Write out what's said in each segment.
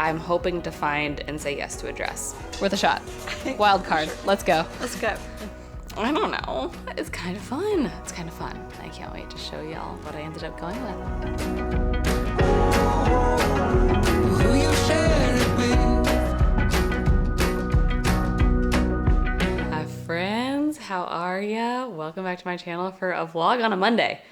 I'm hoping to find and say yes to a dress. Worth a shot. Wild card. Let's go. Let's go. I don't know. It's kind of fun. It's kind of fun. I can't wait to show y'all what I ended up going with. Who you share it with? Hi friends, how are ya? Welcome back to my channel for a vlog on a Monday.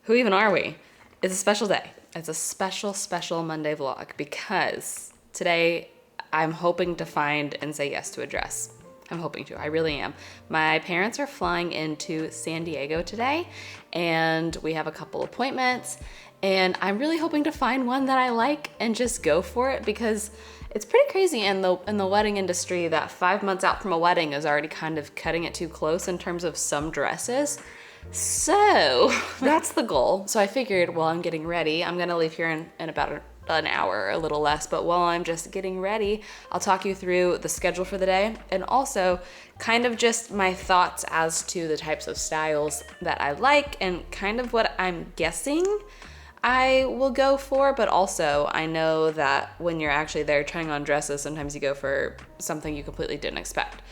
Who even are we? It's a special day. It's a special Monday vlog because today I'm hoping to find and say yes to a dress. I'm hoping to, I really am. My parents are flying into San Diego today and we have a couple appointments and I'm really hoping to find one that I like and just go for it because it's pretty crazy in the wedding industry that 5 months out from a wedding is already kind of cutting it too close in terms of some dresses. So that's the goal. So I figured while I'm getting ready, I'm gonna leave here in about an hour, a little less, but while I'm just getting ready, I'll talk you through the schedule for the day and also kind of just my thoughts as to the types of styles that I like and kind of what I'm guessing I will go for, but also I know that when you're actually there trying on dresses, sometimes you go for something you completely didn't expect.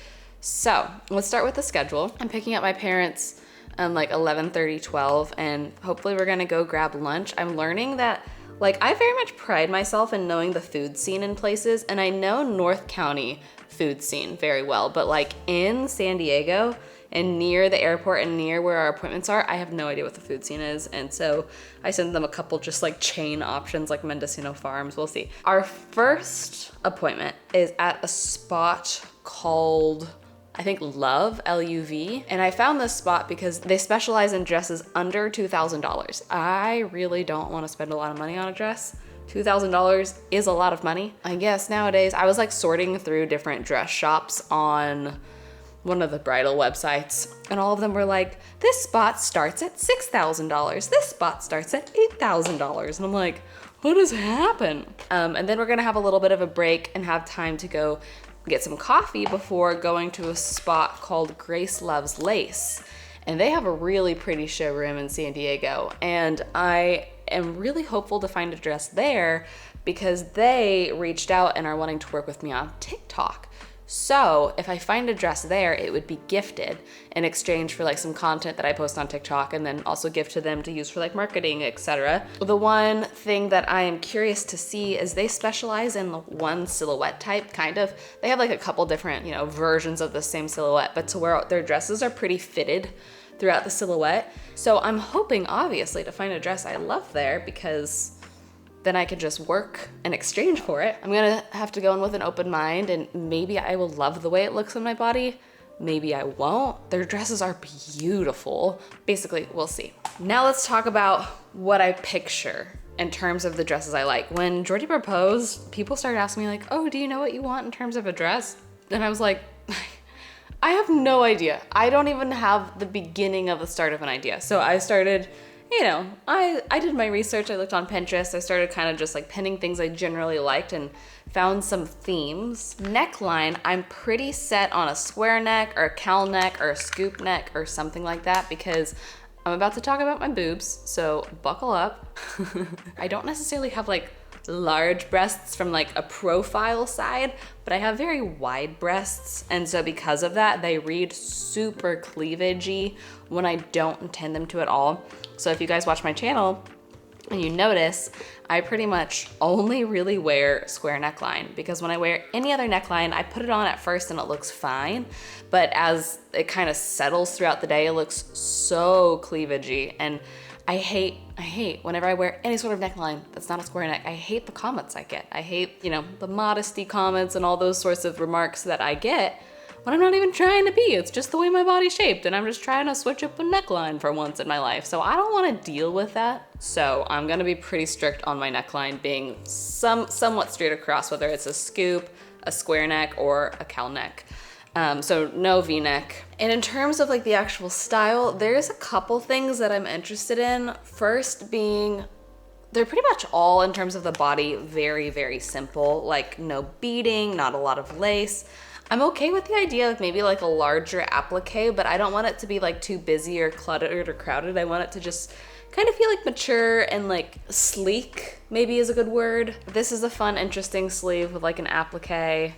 So let's start with the schedule. I'm picking up my parents like 11:30, 12, and hopefully we're gonna go grab lunch. I'm learning that I very much pride myself in knowing the food scene in places, and I know North County food scene very well, but in San Diego and near the airport and near where our appointments are, I have no idea what the food scene is. And so I sent them a couple just chain options like Mendocino Farms, we'll see. Our first appointment is at a spot called, I think Luv, L-U-V. And I found this spot because they specialize in dresses under $2,000. I really don't want to spend a lot of money on a dress. $2,000 is a lot of money. I guess nowadays, I was sorting through different dress shops on one of the bridal websites, and all of them were this spot starts at $6,000. This spot starts at $8,000. And I'm like, what has happened? And then we're gonna have a little bit of a break and have time to go get some coffee before going to a spot called Grace Loves Lace. And they have a really pretty showroom in San Diego. And I am really hopeful to find a dress there because they reached out and are wanting to work with me on TikTok. So if I find a dress there, it would be gifted in exchange for some content that I post on TikTok and then also gift to them to use for marketing, etc. The one thing that I am curious to see is they specialize in one silhouette type, kind of. They have a couple different, versions of the same silhouette, but to where their dresses are pretty fitted throughout the silhouette. So I'm hoping obviously to find a dress I love there because then I could just work in exchange for it. I'm gonna have to go in with an open mind and maybe I will love the way it looks on my body. Maybe I won't. Their dresses are beautiful. Basically, we'll see. Now let's talk about what I picture in terms of the dresses I like. When Jordy proposed, people started asking me oh, do you know what you want in terms of a dress? And I was like, I have no idea. I don't even have the beginning of the start of an idea. So I started, I did my research. I looked on Pinterest. I started kind of just pinning things I generally liked and found some themes. Neckline, I'm pretty set on a square neck or a cowl neck or a scoop neck or something like that because I'm about to talk about my boobs, so buckle up. I don't necessarily have large breasts from a profile side, but I have very wide breasts, and so because of that they read super cleavagey when I don't intend them to at all. So if you guys watch my channel and you notice, I pretty much only really wear square neckline because when I wear any other neckline, I put it on at first and it looks fine, but as it kind of settles throughout the day, it looks so cleavagey. And I hate whenever I wear any sort of neckline that's not a square neck. I hate the comments I get. I hate, the modesty comments and all those sorts of remarks that I get when I'm not even trying to be. It's just the way my body's shaped and I'm just trying to switch up a neckline for once in my life. So I don't want to deal with that. So I'm gonna be pretty strict on my neckline being somewhat straight across, whether it's a scoop, a square neck, or a cowl neck. So no V-neck. And in terms of the actual style, there's a couple things that I'm interested in. First being, they're pretty much all in terms of the body very, very simple, no beading, not a lot of lace. I'm okay with the idea of maybe a larger applique, but I don't want it to be too busy or cluttered or crowded. I want it to just kind of feel like mature and like sleek maybe is a good word. This is a fun, interesting sleeve with like an applique.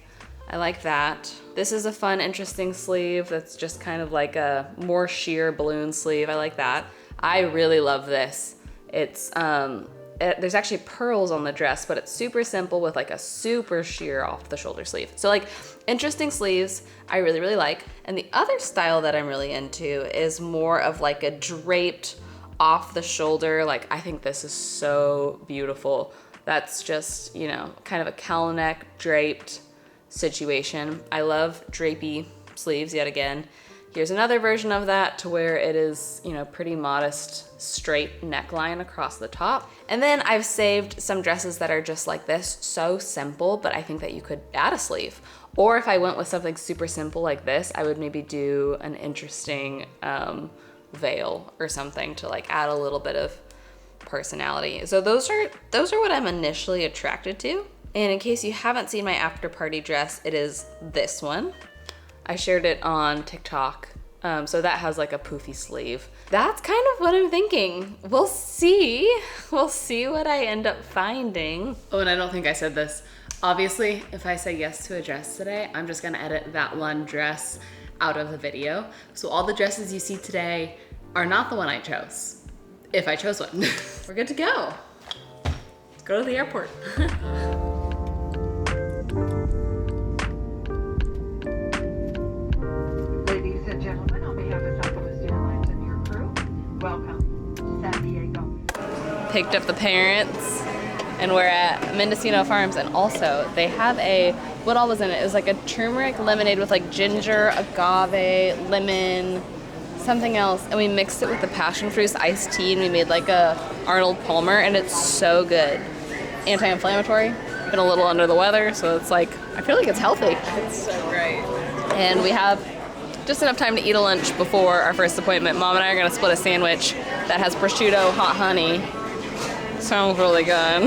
I like that. This is a fun, interesting sleeve that's just kind of like a more sheer balloon sleeve. I like that. I really love this. It's, there's actually pearls on the dress, but it's super simple with like a super sheer off the shoulder sleeve. So like interesting sleeves, I really, really like. And the other style that I'm really into is more of like a draped off the shoulder. Like I think this is so beautiful. That's just, you know, kind of a cowl neck draped situation. I love drapey sleeves yet again. Here's another version of that to where it is, you know, pretty modest, straight neckline across the top. And then I've saved some dresses that are just like this, so simple, but I think that you could add a sleeve. Or if I went with something super simple like this, I would maybe do an interesting veil or something to like add a little bit of personality. So those are what I'm initially attracted to. And in case you haven't seen my after party dress, it is this one. I shared it on TikTok. So that has like a poofy sleeve. That's kind of what I'm thinking. We'll see. We'll see what I end up finding. Oh, and I don't think I said this. Obviously, if I say yes to a dress today, I'm just gonna edit that one dress out of the video. So all the dresses you see today are not the one I chose, if I chose one. We're good to go. Let's go to the airport. Ladies and gentlemen, on behalf of Southwest Airlines and your crew, welcome to San Diego. Picked up the parents and we're at Mendocino Farms, and also they have what all was in it? It was like a turmeric lemonade with like ginger, agave, lemon, something else, and we mixed it with the passion fruit iced tea, and we made like a Arnold Palmer, and it's so good. Anti-inflammatory, been a little under the weather, so it's like, I feel like it's healthy. It's so great. And we have just enough time to eat a lunch before our first appointment. Mom and I are gonna split a sandwich that has prosciutto, hot honey. Sounds really good.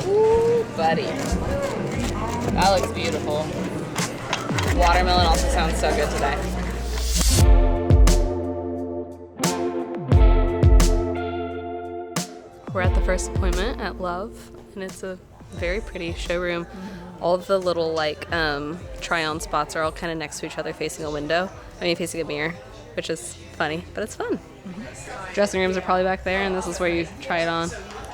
Ooh, buddy. That looks beautiful. Watermelon also sounds so good today. We're at the first appointment at Luv, and it's a very pretty showroom. All of the little like try-on spots are all kind of next to each other, facing a window. I mean, facing a mirror, which is funny, but it's fun. Dressing rooms are probably back there, and this is where you try it on.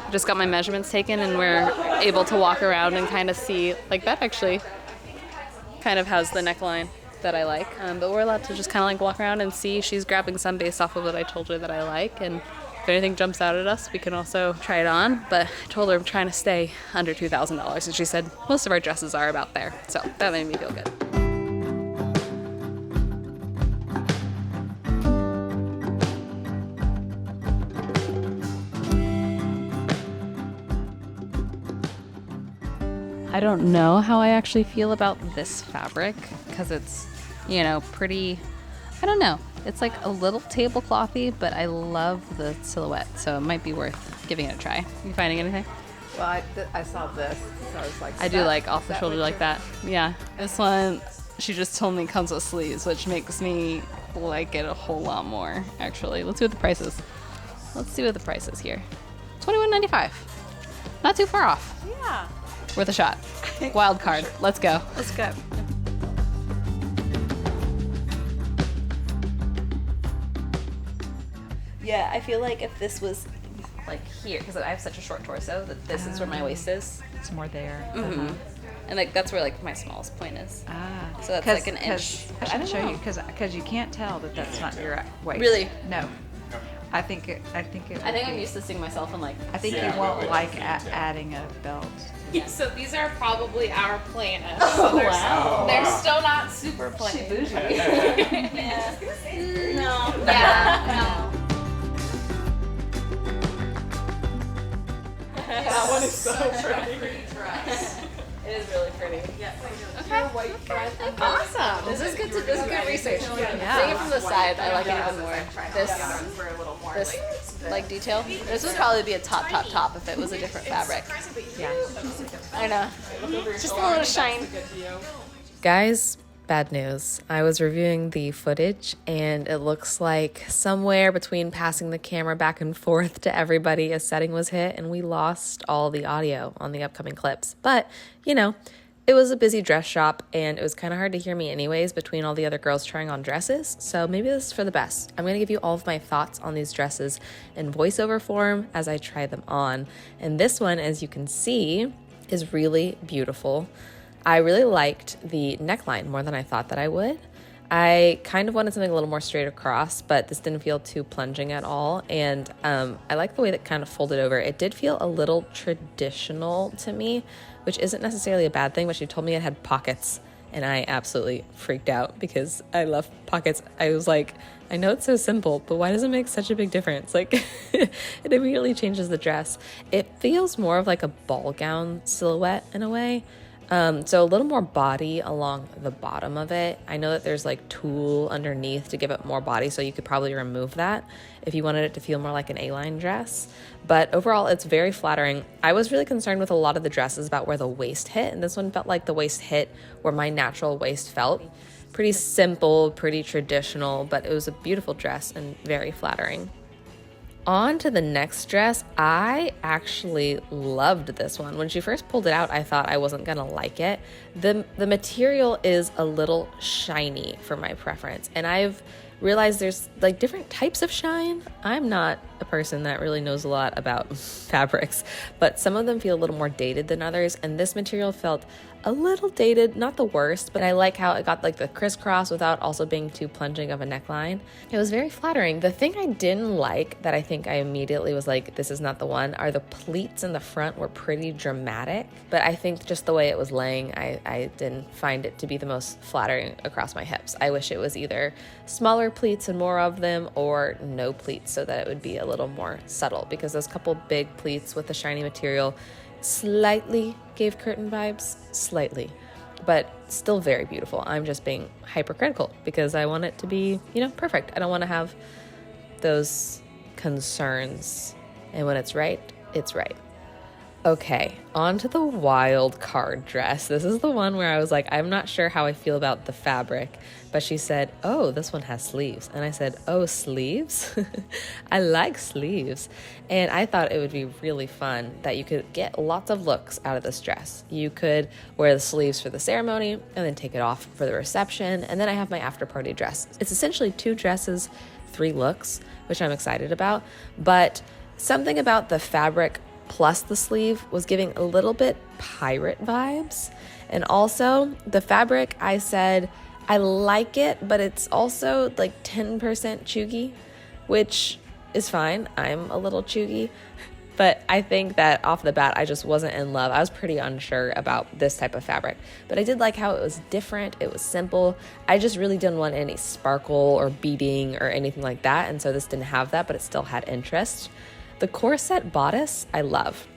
Just got my measurements taken, and we're able to walk around and kind of see, like that actually kind of has the neckline that I like. But we're allowed to just kind of like walk around and see. She's grabbing some based off of what I told her that I like, and if anything jumps out at us, we can also try it on. But I told her I'm trying to stay under $2,000, and she said most of our dresses are about there. So that made me feel good. I don't know how I actually feel about this fabric because it's, you know, pretty, I don't know. It's like a little tableclothy, but I love the silhouette, so it might be worth giving it a try. You finding anything? Well, I saw this, so I was like, I do like off the shoulder like that. Yeah. This one, she just told me comes with sleeves, which makes me like it a whole lot more, actually. Let's see what the price is. Let's see what the price is here. $21.95. Not too far off. Yeah. Worth a shot. Wild card. Sure. Let's go. Let's go. Yeah, I feel like if this was like here, because I have such a short torso, that this is where my waist is. It's more there. Mm-hmm. And like that's where like my smallest point is. Ah. So that's like an inch. I should show you because you can't tell that that's not your waist. Really? No. I think I'm used to seeing myself in like. I think you won't like adding a belt. Yeah, so these are probably our planners. Oh, so they're, wow. They're still not super plain. She bougie. Yeah. No. Yeah. No. That one is so pretty. It is really pretty. Yeah. Okay. Awesome. This is good. This is good research. Yeah. Seeing it from the side, I like it even more. This like detail. This would probably be a top if it was a different fabric. Yeah. I know. Just a little shine. Guys, Bad news. I was reviewing the footage and it looks like somewhere between passing the camera back and forth to everybody, a setting was hit and we lost all the audio on the upcoming clips. But, you know, it was a busy dress shop and it was kind of hard to hear me anyways between all the other girls trying on dresses. So maybe this is for the best. I'm going to give you all of my thoughts on these dresses in voiceover form as I try them on. And this one, as you can see, is really beautiful. I really liked the neckline more than I thought that I would. I kind of wanted something a little more straight across, but this didn't feel too plunging at all. And I like the way that kind of folded over. It did feel a little traditional to me, which isn't necessarily a bad thing, but she told me it had pockets. And I absolutely freaked out because I love pockets. I was like, I know it's so simple, but why does it make such a big difference? Like, it immediately changes the dress. It feels more of like a ball gown silhouette in a way. So a little more body along the bottom of it. I know that there's like tulle underneath to give it more body, so you could probably remove that if you wanted it to feel more like an A-line dress. But overall, it's very flattering. I was really concerned with a lot of the dresses about where the waist hit, and this one felt like the waist hit where my natural waist felt. Pretty simple, pretty traditional, but it was a beautiful dress and very flattering. On to the next dress. I actually loved this one. When she first pulled it out, I thought I wasn't gonna like it. The material is a little shiny for my preference, and I've realized there's like different types of shine. I'm not a person that really knows a lot about fabrics, but some of them feel a little more dated than others, and this material felt a little dated, not the worst, but I like how it got like the crisscross without also being too plunging of a neckline. It was very flattering. The thing I didn't like that I think I immediately was like, this is not the one, are the pleats in the front were pretty dramatic, but I think just the way it was laying, I didn't find it to be the most flattering across my hips. I wish it was either smaller pleats and more of them or no pleats so that it would be a little more subtle, because those couple big pleats with the shiny material slightly gave curtain vibes, slightly, but still very beautiful. I'm just being hypercritical because I want it to be, you know, perfect. I don't want to have those concerns, and when it's right, it's right. Okay, on to the wild card dress. This is the one where I was like, I'm not sure how I feel about the fabric, but she said, oh, this one has sleeves. And I said, oh, sleeves? I like sleeves. And I thought it would be really fun that you could get lots of looks out of this dress. You could wear the sleeves for the ceremony and then take it off for the reception. And then I have my after party dress. It's essentially 2 dresses, 3 looks, which I'm excited about. But something about the fabric plus the sleeve was giving a little bit pirate vibes. And also the fabric, I said, I like it, but it's also like 10% chuggy, which is fine. I'm a little chuggy, but I think that off the bat, I just wasn't in love. I was pretty unsure about this type of fabric, but I did like how it was different. It was simple. I just really didn't want any sparkle or beading or anything like that. And so this didn't have that, but it still had interest. The corset bodice, I love.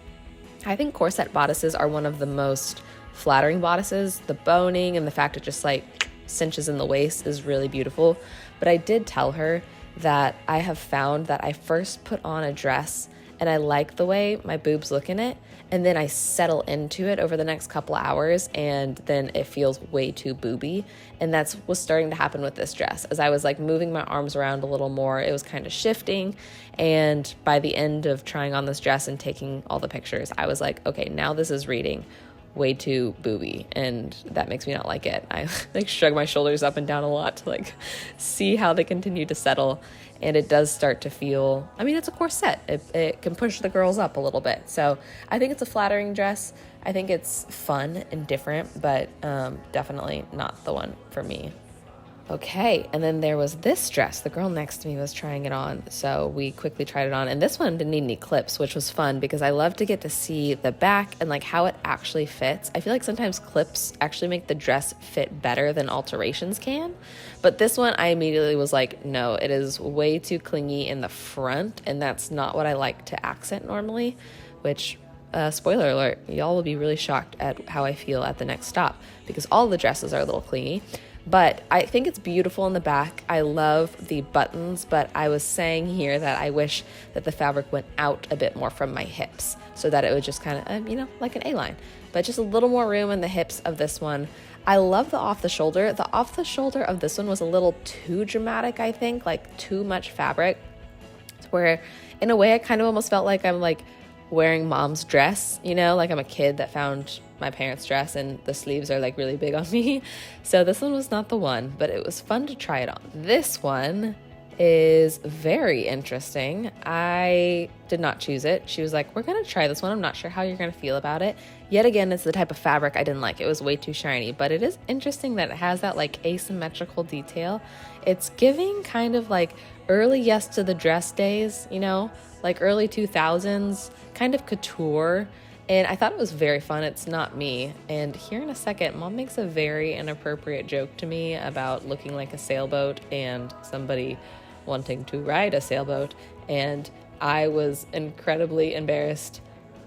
I think corset bodices are one of the most flattering bodices. The boning and the fact it just like cinches in the waist is really beautiful. But I did tell her that I have found that I first put on a dress and I like the way my boobs look in it, and then I settle into it over the next couple hours, and then it feels way too booby. And that's what's starting to happen with this dress. As I was like moving my arms around a little more, it was kind of shifting, and by the end of trying on this dress and taking all the pictures, I was like, okay, now this is reading way too booby, and that makes me not like it. I like shrug my shoulders up and down a lot to like see how they continue to settle, and it does start to feel, I mean, it's a corset. It can push the girls up a little bit. So I think it's a flattering dress. I think it's fun and different, but definitely not the one for me. Okay, and then there was this dress. The girl next to me was trying it on, so we quickly tried it on. And this one didn't need any clips, which was fun because I love to get to see the back and like how it actually fits. I feel like sometimes clips actually make the dress fit better than alterations can. But this one, I immediately was like, no, it is way too clingy in the front, and that's not what I like to accent normally, which, spoiler alert, y'all will be really shocked at how I feel at the next stop because all the dresses are a little clingy. But I think it's beautiful in the back. I love the buttons, but I was saying here that I wish that the fabric went out a bit more from my hips so that it would just kind of, like an A-line. But just a little more room in the hips of this one. I love the off the shoulder. The off the shoulder of this one was a little too dramatic, I think, like too much fabric, where in a way I kind of almost felt like I'm like wearing mom's dress, you know, like I'm a kid that found my parents' dress and the sleeves are like really big on me. So this one was not the one, but it was fun to try it on. This one is very interesting. I did not choose it. She was like, we're gonna try this one. I'm not sure how you're gonna feel about it. Yet again, it's the type of fabric I didn't like. It was way too shiny, but it is interesting that it has that like asymmetrical detail. It's giving kind of like early Yes to the Dress days, you know, like early 2000s, kind of couture. And I thought it was very fun. It's not me. And here in a second, mom makes a very inappropriate joke to me about looking like a sailboat and somebody wanting to ride a sailboat. And I was incredibly embarrassed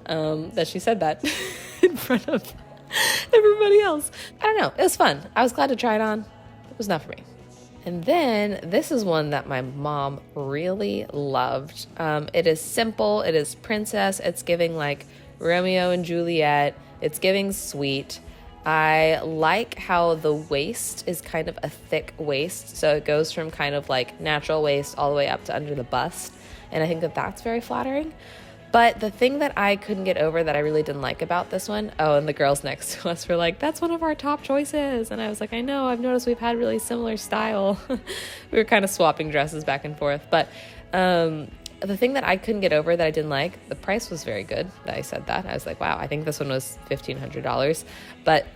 that she said that in front of everybody else. I don't know. It was fun. I was glad to try it on. It was not for me. And then this is one that my mom really loved. It is simple. It is princess. It's giving like Romeo and Juliet. It's giving sweet. I like how the waist is kind of a thick waist. So it goes from kind of like natural waist all the way up to under the bust. And I think that that's very flattering. But the thing that I couldn't get over that I really didn't like about this one, oh, and the girls next to us were like, that's one of our top choices. And I was like, I know, I've noticed we've had really similar style. We were kind of swapping dresses back and forth. But the thing that I couldn't get over that I didn't like, the price was very good that I said that. I was like, wow, I think this one was $1,500. But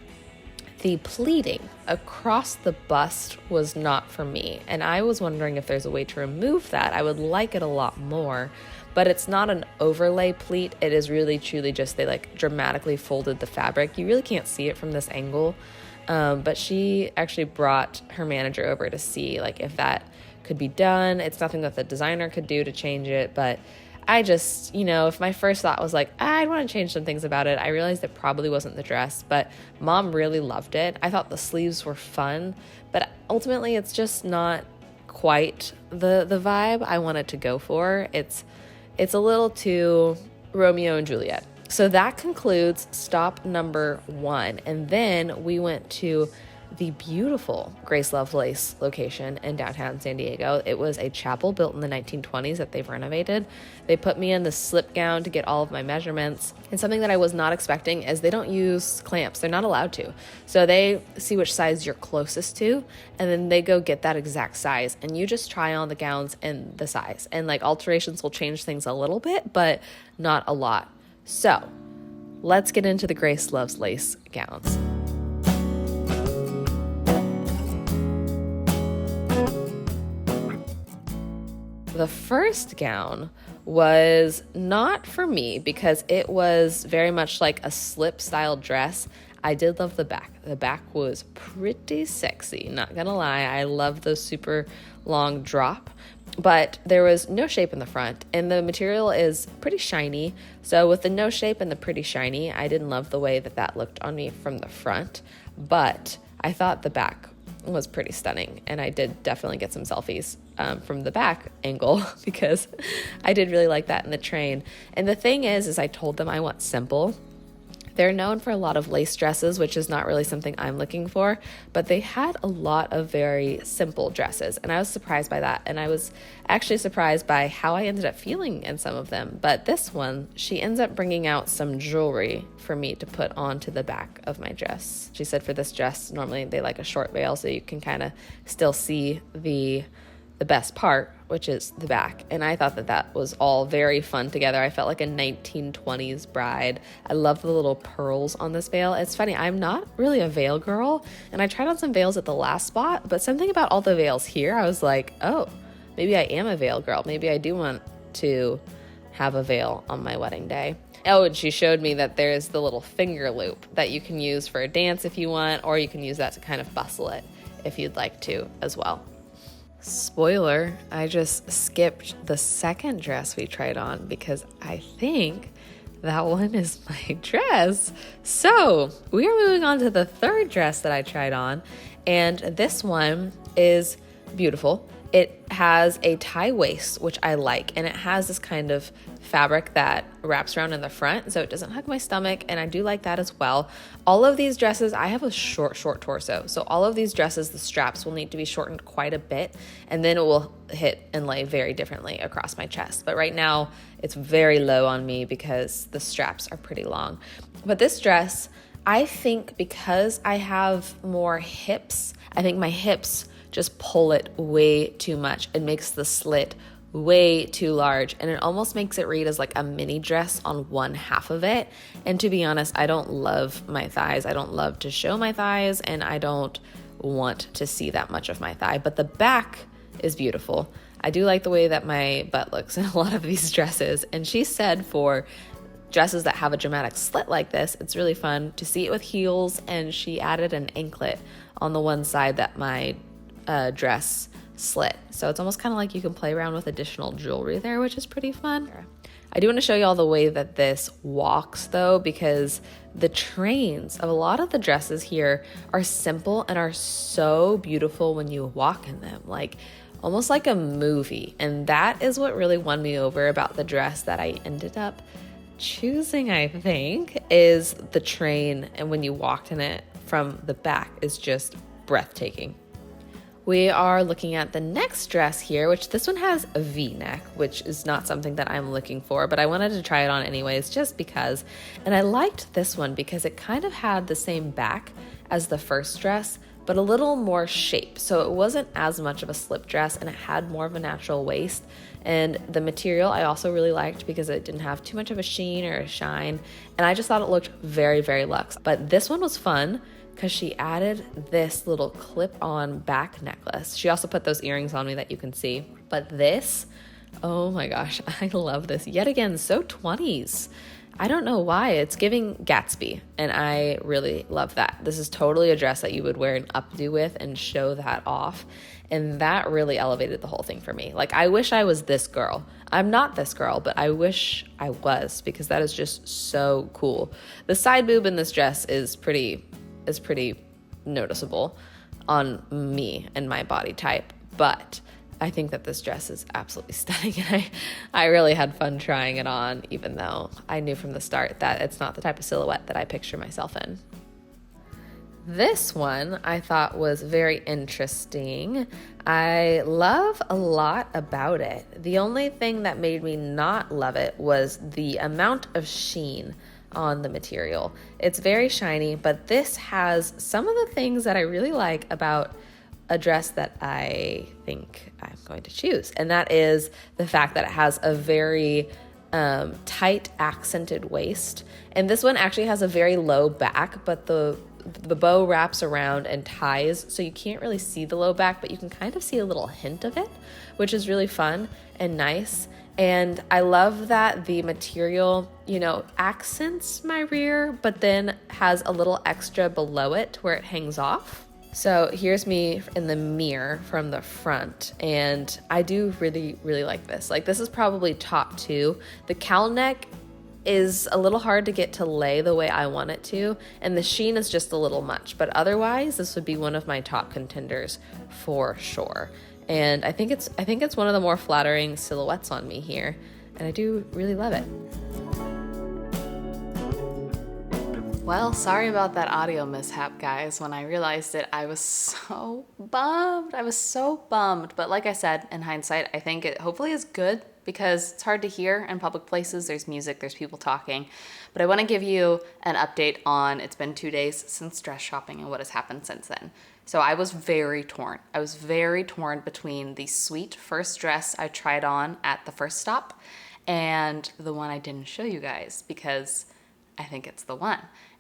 the pleating across the bust was not for me. And I was wondering if there's a way to remove that. I would like it a lot more. But it's not an overlay pleat. It is really truly just they like dramatically folded the fabric. You really can't see it from this angle. But she actually brought her manager over to see like if that could be done. It's nothing that the designer could do to change it. But I just, you know, if my first thought was like, I'd want to change some things about it, I realized it probably wasn't the dress. But mom really loved it. I thought the sleeves were fun. But ultimately, it's just not quite the vibe I wanted to go for. It's a little too Romeo and Juliet. So that concludes stop number 1. And then we went to the beautiful Grace Love Lace location in downtown San Diego. It was a chapel built in the 1920s that they've renovated. They put me in the slip gown to get all of my measurements. And something that I was not expecting is they don't use clamps. They're not allowed to. So they see which size you're closest to, and then they go get that exact size. And you just try on the gowns and the size. And like alterations will change things a little bit, but not a lot. So let's get into the Grace Loves Lace gowns. The first gown was not for me because it was very much like a slip style dress. I did love the back. The back was pretty sexy, not gonna lie. I love the super long drop, but there was no shape in the front and the material is pretty shiny. So with the no shape and the pretty shiny, I didn't love the way that that looked on me from the front, but I thought the back was pretty stunning, and I did definitely get some selfies from the back angle because I did really like that in the train. And the thing is I told them I want simple. They're known for a lot of lace dresses, which is not really something I'm looking for, but they had a lot of very simple dresses, and I was surprised by that. And I was actually surprised by how I ended up feeling in some of them. But this one, she ends up bringing out some jewelry for me to put onto the back of my dress. She said for this dress, normally they like a short veil so you can kind of still see the best part, which is the back. And I thought that that was all very fun together. I felt like a 1920s bride. I love the little pearls on this veil. It's funny, I'm not really a veil girl, and I tried on some veils at the last spot, but something about all the veils here, I was like, oh, maybe I am a veil girl. Maybe I do want to have a veil on my wedding day. Oh, and she showed me that there's the little finger loop that you can use for a dance if you want, or you can use that to kind of bustle it if you'd like to as well. Spoiler, I just skipped the second dress we tried on because I think that one is my dress. So we are moving on to the third dress that I tried on, and this one is beautiful. It has a tie waist, which I like, and it has this kind of fabric that wraps around in the front, so it doesn't hug my stomach, and I do like that as well. All of these dresses, I have a short torso, so all of these dresses, the straps will need to be shortened quite a bit, and then it will hit and lay very differently across my chest. But right now, it's very low on me because the straps are pretty long. But this dress, I think because I have more hips, I think my hips just pull it way too much. It makes the slit way too large, and it almost makes it read as like a mini dress on one half of it. And to be honest, I don't love my thighs. I don't love to show my thighs, and I don't want to see that much of my thigh. But the back is beautiful. I do like the way that my butt looks in a lot of these dresses. And she said for dresses that have a dramatic slit like this, it's really fun to see it with heels, and she added an anklet on the one side that my dress slit. So it's almost kind of like you can play around with additional jewelry there, which is pretty fun. I do want to show you all the way that this walks though, because the trains of a lot of the dresses here are simple and are so beautiful when you walk in them, like almost like a movie. And that is what really won me over about the dress that I ended up choosing, I think, is the train. And when you walked in it from the back is just breathtaking. We are looking at the next dress here, which this one has a V-neck, which is not something that I'm looking for, but I wanted to try it on anyways, just because. And I liked this one because it kind of had the same back as the first dress, but a little more shape. So it wasn't as much of a slip dress, and it had more of a natural waist. And the material I also really liked because it didn't have too much of a sheen or a shine. And I just thought it looked very, very luxe. But this one was fun because she added this little clip-on back necklace. She also put those earrings on me that you can see. But this, oh my gosh, I love this. Yet again, so 20s. I don't know why. It's giving Gatsby, and I really love that. This is totally a dress that you would wear an updo with and show that off. And that really elevated the whole thing for me. Like, I wish I was this girl. I'm not this girl, but I wish I was, because that is just so cool. The side boob in this dress is pretty noticeable on me and my body type, but I think that this dress is absolutely stunning, and I really had fun trying it on, even though I knew from the start that it's not the type of silhouette that I picture myself in. This one I thought was very interesting. I love a lot about it. The only thing that made me not love it was the amount of sheen on the material. It's very shiny, but this has some of the things that I really like about a dress that I think I'm going to choose. And that is the fact that it has a very tight accented waist. And this one actually has a very low back, but the bow wraps around and ties, so you can't really see the low back, but you can kind of see a little hint of it, which is really fun and nice. And I love that the material, you know, accents my rear, but then has a little extra below it where it hangs off. So here's me in the mirror from the front, and I do really, really like this. Like, this is probably top 2. The cowl neck is a little hard to get to lay the way I want it to, and the sheen is just a little much, but otherwise this would be one of my top contenders for sure. And I think it's one of the more flattering silhouettes on me here, and I do really love it. Well, sorry about that audio mishap, guys. When I realized it, I was so bummed. But like I said, in hindsight, I think it hopefully is good, because it's hard to hear in public places. There's music, there's people talking. But I want to give you an update on, it's been 2 days since dress shopping and what has happened since then. So I was very torn. I was very torn between the sweet first dress I tried on at the first stop and the one I didn't show you guys, because I think it's the one.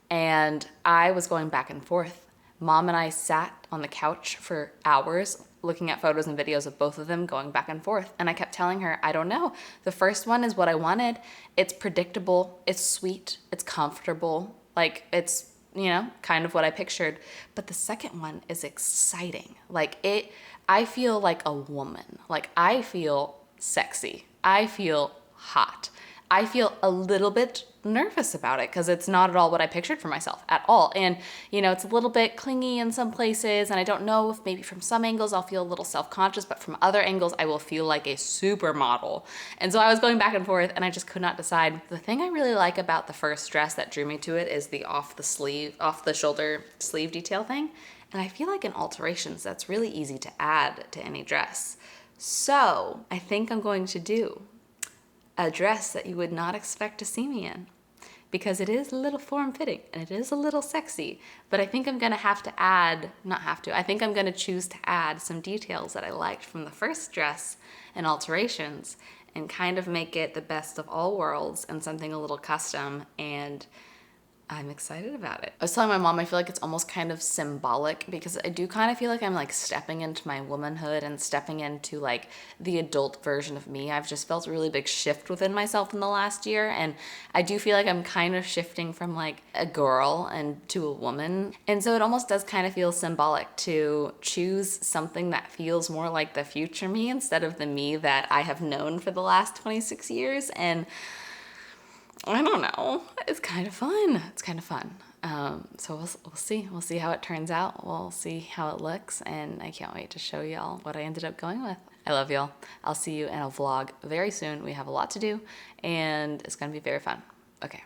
And I was going back and forth. Mom and I sat on the couch for hours looking at photos and videos of both of them going back and forth. And I kept telling her, I don't know. The first one is what I wanted. It's predictable. It's sweet. It's comfortable. Like, it's, you know, kind of what I pictured. But the second one is exciting. Like, I feel like a woman. Like, I feel sexy. I feel hot. I feel a little bit nervous about it because it's not at all what I pictured for myself at all. And, you know, it's a little bit clingy in some places, and I don't know if maybe from some angles I'll feel a little self-conscious, but from other angles I will feel like a supermodel. And so I was going back and forth, and I just could not decide. The thing I really like about the first dress that drew me to it is the off the shoulder sleeve detail thing. And I feel like in alterations, that's really easy to add to any dress. So I think I'm going to do a dress that you would not expect to see me in, because it is a little form-fitting and it is a little sexy, but I think I'm gonna I think I'm gonna choose to add some details that I liked from the first dress and alterations and kind of make it the best of all worlds and something a little custom, and I'm excited about it. I was telling my mom I feel like it's almost kind of symbolic because I do kind of feel like I'm like stepping into my womanhood and stepping into like the adult version of me. I've just felt a really big shift within myself in the last year, and I do feel like I'm kind of shifting from like a girl and to a woman. And so it almost does kind of feel symbolic to choose something that feels more like the future me instead of the me that I have known for the last 26 years. And I don't know. It's kind of fun. It's kind of fun. So we'll see. We'll see how it turns out. We'll see how it looks. And I can't wait to show y'all what I ended up going with. I love y'all. I'll see you in a vlog very soon. We have a lot to do, and it's going to be very fun. Okay.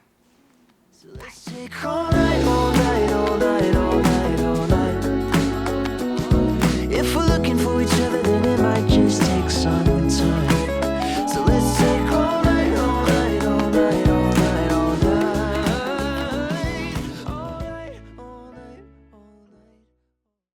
So let's take all night, all night, all night, all night.